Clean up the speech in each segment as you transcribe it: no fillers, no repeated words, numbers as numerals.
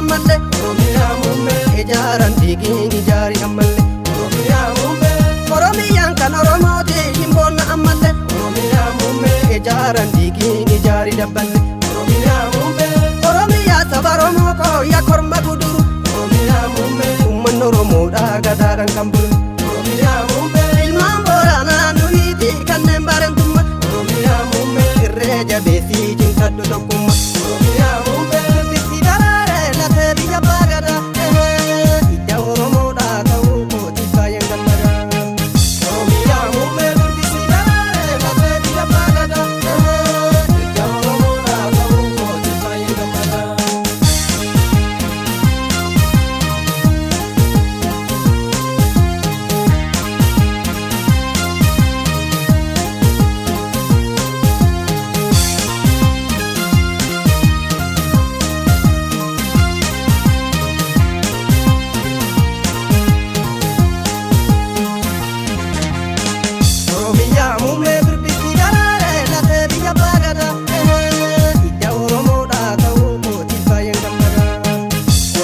amalle Oromiyaa muummee ijaaran diigin ijaari amalle Oromiyaa muummee Oromiyaan kan Oromooti himboonna amalle Oromiyaa muummee ijaaran diigin ijaari dabballe Oromiyaa muummee Oromiyaa saba Oromoo kooyya korma guduru Oromiyaa muummee uummanni Oromoodhaa gadaadhaan kan bulu Oromiyaa muummee ilmaan Booranaa nuhiiti kanneen barentumma Oromiyaa muummee irree jabeessii cimsadhu tokkumma Oromiyaa muummee bitti daraaree lafee biyya baagada ija Oromoodhaa ta'uu kooti baay'een gammada Oromiyaa muummee bitti daraaree lafee biyya baagada ija Oromoodhaa ta'uu kooti baay'een gammada Oromiyaa muummee birbirti daraaree lafee biyya baagada ija Oromoodhaa ta'uu kooti baay'een gammada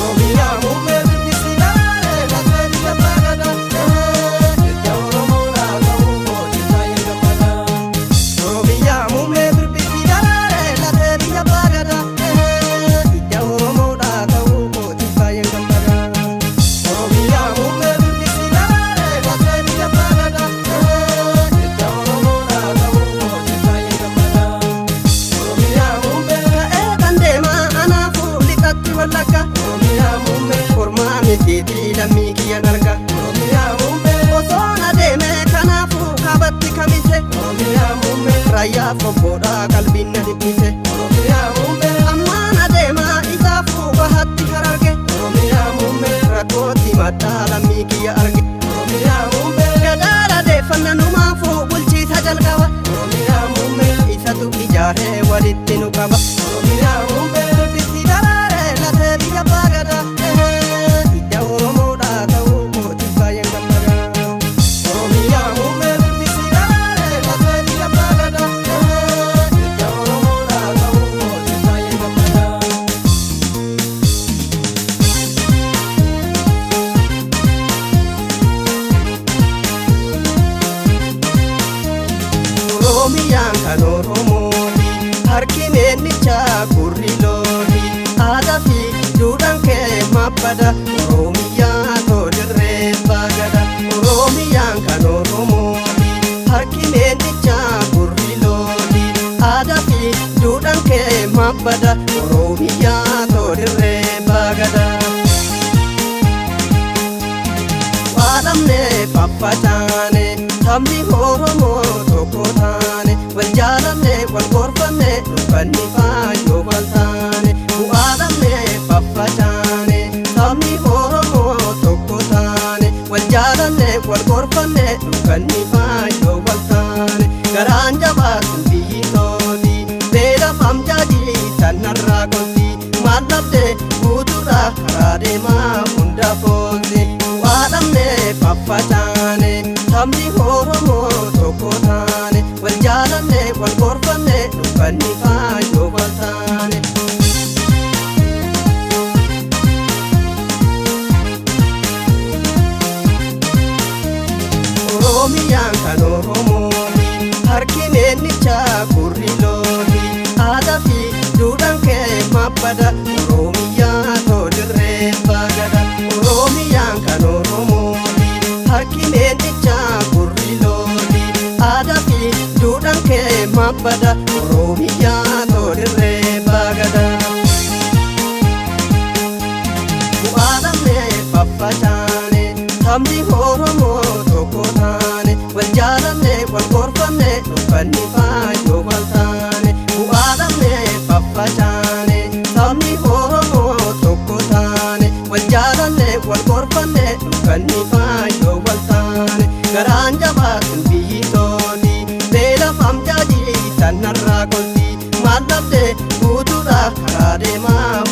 Oromiyaa muummee birbirti daraaree lafee biyya baagada ija Oromoodhaa ta'uu kooti baay'een gammada Oromiyaa muummee birbirti daraaree lafee biyya baagada ija Oromoodhaa ta'uu kooti baay'een gammada Oromiyaa muummee birbirti daraaree lafee biyya baagada Wallaka Oromiyaa muummee kormaa mitiitii lammii kiyyan arga Oromiyaa muummee osoon adeemee kanaafuu kaabatti kamise Oromiyaa muummee raayyaa fobboodhaa qalbiin na dhiphise Oromiyaa muummee ammaan adeemaa isaafuu bahatti hararge Oromiyaa muummee rakkootti maddaa lammii kiyya arge Oromiyaa muummee gadaadha deeffanna numaafuu bulchiisa jalqaba Oromiyaa muummee isatu ijaaree walitti nu qaba Oromiyaa muummee bitti daraaree lafee biyya baagada ija Oromoodhaa ta'uu kooti baay'een gammada Oromiyaa muummee bitti daraaree lafee biyya baagada ija Oromoodhaa ta'uu kooti baay'een gammada Oromiyaan kan Oromooti harki meennichaa gurri looni aadaa fi duudhaan kee mabbada Oromiyaa tolirree baagada Oromiyaan kan Oromooti harki meennichaa gurri looni aadaa fi duudhaan kee mabbada Oromiyaa tolirree baagada Waalamnee faffacaane sabni Oromoo tokko taane wal jaalamne wal gorfanne dubbanni faayoo wal taane waalamnee faffacaane sabni Oromoo tokko taane wal jaalamne wal gorfanne dubbanni faayoo wal taane garaan jabaatu biyyi tooti beela famjaajii sanarraa kolti maal dhabde guutuudha karaa deemaa hunda foolti waalamnee faffacaane sabni Oromoo tokko taane wal jaalamne wal gorfanne dubbanni faayoo wal taane Oromiyaan kan Oromooti harki meennichaa gurri looni aadaa fi duudhaan kee mabbada Oromiyaa tolirree baagada Oromiyaan kan Oromooti harki meennichaa gurri looni aadaa fi duudhaan kee mabbada Oromiyaa tolirree baagada Waalamnee faffacaane sabni Oromoo tokko taane wal jaalamne wal gorfanne dubbanni faayoo wal taane waalamnee faffacaane sabni Oromoo tokko taane wal jaalamne wal gorfanne dubbanni faayoo wal taane garaan jabaatu biyyi tooti beela famjaajii sanarraa kolti maal dhabde guutuudha karaa deemaa